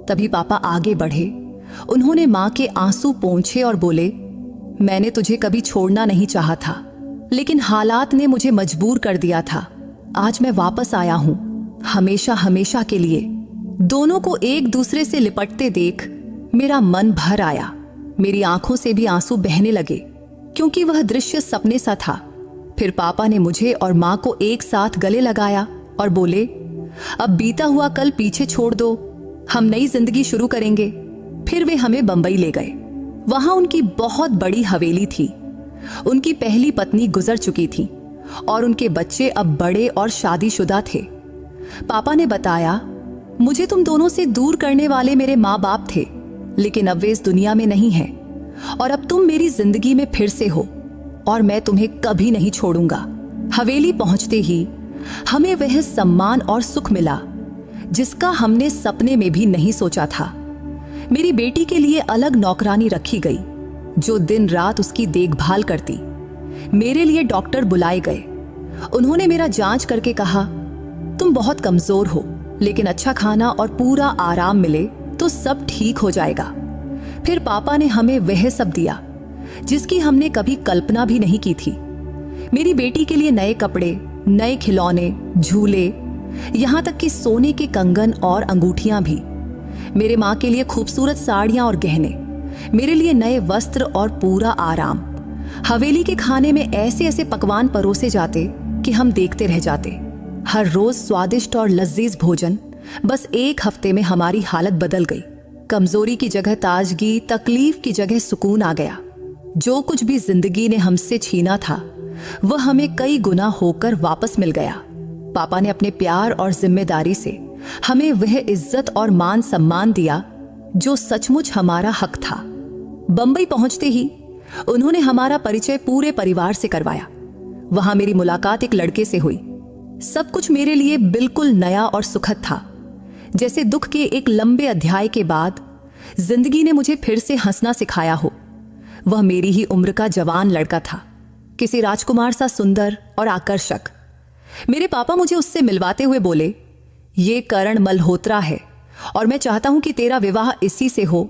तभी पापा आगे बढ़े। उन्होंने माँ के आंसू पोंछे और बोले, मैंने तुझे कभी छोड़ना नहीं चाहा था, लेकिन हालात ने मुझे मजबूर कर दिया था। आज मैं वापस आया हूं, हमेशा हमेशा के लिए। दोनों को एक दूसरे से लिपटते देख मेरा मन भर आया। मेरी आंखों से भी आंसू बहने लगे, क्योंकि वह दृश्य सपने सा था। फिर पापा ने मुझे और माँ को एक साथ गले लगाया और बोले, अब बीता हुआ कल पीछे छोड़ दो, हम नई जिंदगी शुरू करेंगे। फिर वे हमें बंबई ले गए। वहां उनकी बहुत बड़ी हवेली थी। उनकी पहली पत्नी गुजर चुकी थी और उनके बच्चे अब बड़े और शादीशुदा थे। पापा ने बताया, मुझे तुम दोनों से दूर करने वाले मेरे माँ बाप थे, लेकिन अब वे इस दुनिया में नहीं हैं और अब तुम मेरी जिंदगी में फिर से हो और मैं तुम्हें कभी नहीं छोड़ूंगा। हवेली पहुंचते ही हमें वह सम्मान और सुख मिला जिसका हमने सपने में भी नहीं सोचा था। मेरी बेटी के लिए अलग नौकरानी रखी गई जो दिन रात उसकी देखभाल करती। मेरे लिए डॉक्टर बुलाए गए। उन्होंने मेरा जांच करके कहा, तुम बहुत कमजोर हो, लेकिन अच्छा खाना और पूरा आराम मिले तो सब ठीक हो जाएगा। फिर पापा ने हमें वह सब दिया जिसकी हमने कभी कल्पना भी नहीं की थी। मेरी बेटी के लिए नए कपड़े, नए खिलौने, झूले, यहाँ तक कि सोने के कंगन और अंगूठियां भी। मेरे माँ के लिए खूबसूरत साड़ियां और गहने, मेरे लिए नए वस्त्र और पूरा आराम। हवेली के खाने में ऐसे ऐसे पकवान परोसे जाते कि हम देखते रह जाते। हर रोज स्वादिष्ट और लजीज भोजन। बस एक हफ्ते में हमारी हालत बदल गई। कमजोरी की जगह ताजगी, तकलीफ की जगह सुकून आ गया। जो कुछ भी जिंदगी ने हमसे छीना था वह हमें कई गुना होकर वापस मिल गया। पापा ने अपने प्यार और जिम्मेदारी से हमें वह इज्जत और मान सम्मान दिया जो सचमुच हमारा हक था। बंबई पहुंचते ही उन्होंने हमारा परिचय पूरे परिवार से करवाया। वहां मेरी मुलाकात एक लड़के से हुई। सब कुछ मेरे लिए बिल्कुल नया और सुखद था। जैसे दुख के एक लंबे अध्याय के बाद जिंदगी ने मुझे फिर से हंसना सिखाया हो। वह मेरी ही उम्र का जवान लड़का था, किसी राजकुमार सा सुंदर और आकर्षक। मेरे पापा मुझे उससे मिलवाते हुए बोले, ये करण मल्होत्रा है और मैं चाहता हूं कि तेरा विवाह इसी से हो।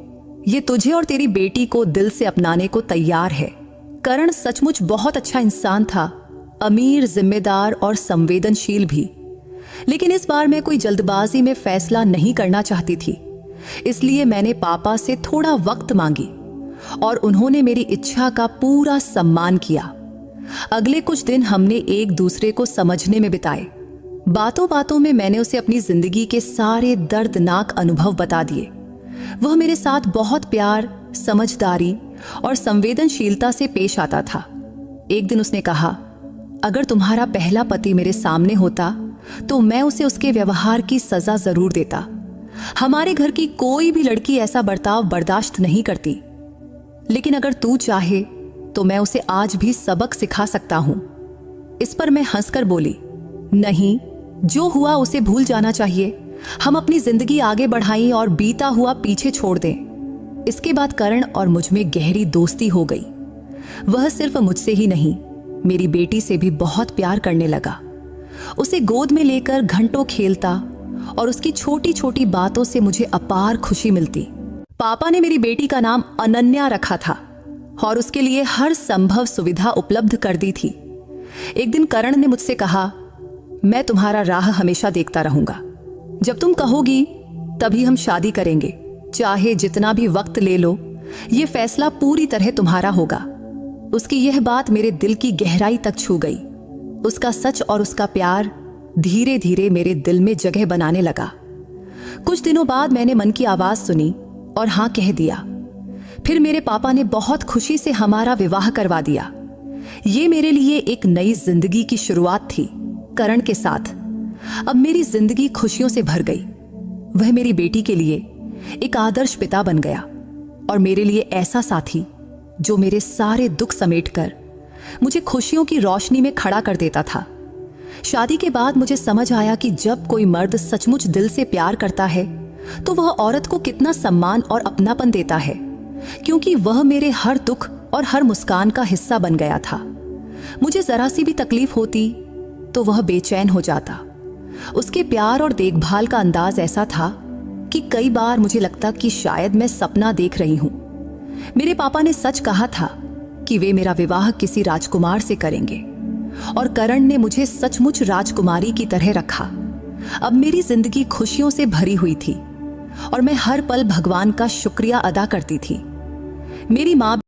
ये तुझे और तेरी बेटी को दिल से अपनाने को तैयार है। करण सचमुच बहुत अच्छा इंसान था, अमीर, जिम्मेदार और संवेदनशील भी। लेकिन इस बार मैं कोई जल्दबाजी में फैसला नहीं करना चाहती थी, इसलिए मैंने पापा से थोड़ा वक्त मांगी और उन्होंने मेरी इच्छा का पूरा सम्मान किया। अगले कुछ दिन हमने एक दूसरे को समझने में बिताए। बातों बातों में मैंने उसे अपनी जिंदगी के सारे दर्दनाक अनुभव बता दिए। वह मेरे साथ बहुत प्यार, समझदारी और संवेदनशीलता से पेश आता था। एक दिन उसने कहा, अगर तुम्हारा पहला पति मेरे सामने होता तो मैं उसे उसके व्यवहार की सजा जरूर देता। हमारे घर की कोई भी लड़की ऐसा बर्ताव बर्दाश्त नहीं करती, लेकिन अगर तू चाहे तो मैं उसे आज भी सबक सिखा सकता हूं। इस पर मैं हंसकर बोली, नहीं, जो हुआ उसे भूल जाना चाहिए। हम अपनी जिंदगी आगे बढ़ाएं और बीता हुआ पीछे छोड़ दें। इसके बाद करण और मुझ में गहरी दोस्ती हो गई। वह सिर्फ मुझसे ही नहीं, मेरी बेटी से भी बहुत प्यार करने लगा। उसे गोद में लेकर घंटों खेलता और उसकी छोटी छोटी बातों से मुझे अपार खुशी मिलती। पापा ने मेरी बेटी का नाम अनन्या रखा था और उसके लिए हर संभव सुविधा उपलब्ध कर दी थी। एक दिन करण ने मुझसे कहा, मैं तुम्हारा राह हमेशा देखता रहूंगा। जब तुम कहोगी तभी हम शादी करेंगे। चाहे जितना भी वक्त ले लो, ये फैसला पूरी तरह तुम्हारा होगा। उसकी यह बात मेरे दिल की गहराई तक छू गई। उसका सच और उसका प्यार धीरे धीरे मेरे दिल में जगह बनाने लगा। कुछ दिनों बाद मैंने मन की आवाज सुनी और हाँ कह दिया। फिर मेरे पापा ने बहुत खुशी से हमारा विवाह करवा दिया। ये मेरे लिए एक नई जिंदगी की शुरुआत थी करण के साथ। अब मेरी जिंदगी खुशियों से भर गई। वह मेरी बेटी के लिए एक आदर्श पिता बन गया और मेरे लिए ऐसा साथी जो मेरे सारे दुख समेटकर मुझे खुशियों की रोशनी में खड़ा कर देता था। शादी के बाद मुझे समझ आया कि जब कोई मर्द सचमुच दिल से प्यार करता है तो वह औरत को कितना सम्मान और अपनापन देता है, क्योंकि वह मेरे हर दुख और हर मुस्कान का हिस्सा बन गया था। मुझे जरा सी भी तकलीफ होती तो वह बेचैन हो जाता। उसके प्यार और देखभाल का अंदाज ऐसा था कि कई बार मुझे लगता कि शायद मैं सपना देख रही हूं। मेरे पापा ने सच कहा था कि वे मेरा विवाह किसी राजकुमार से करेंगे और करण ने मुझे सचमुच राजकुमारी की तरह रखा। अब मेरी जिंदगी खुशियों से भरी हुई थी और मैं हर पल भगवान का शुक्रिया अदा करती थी। मेरी माँ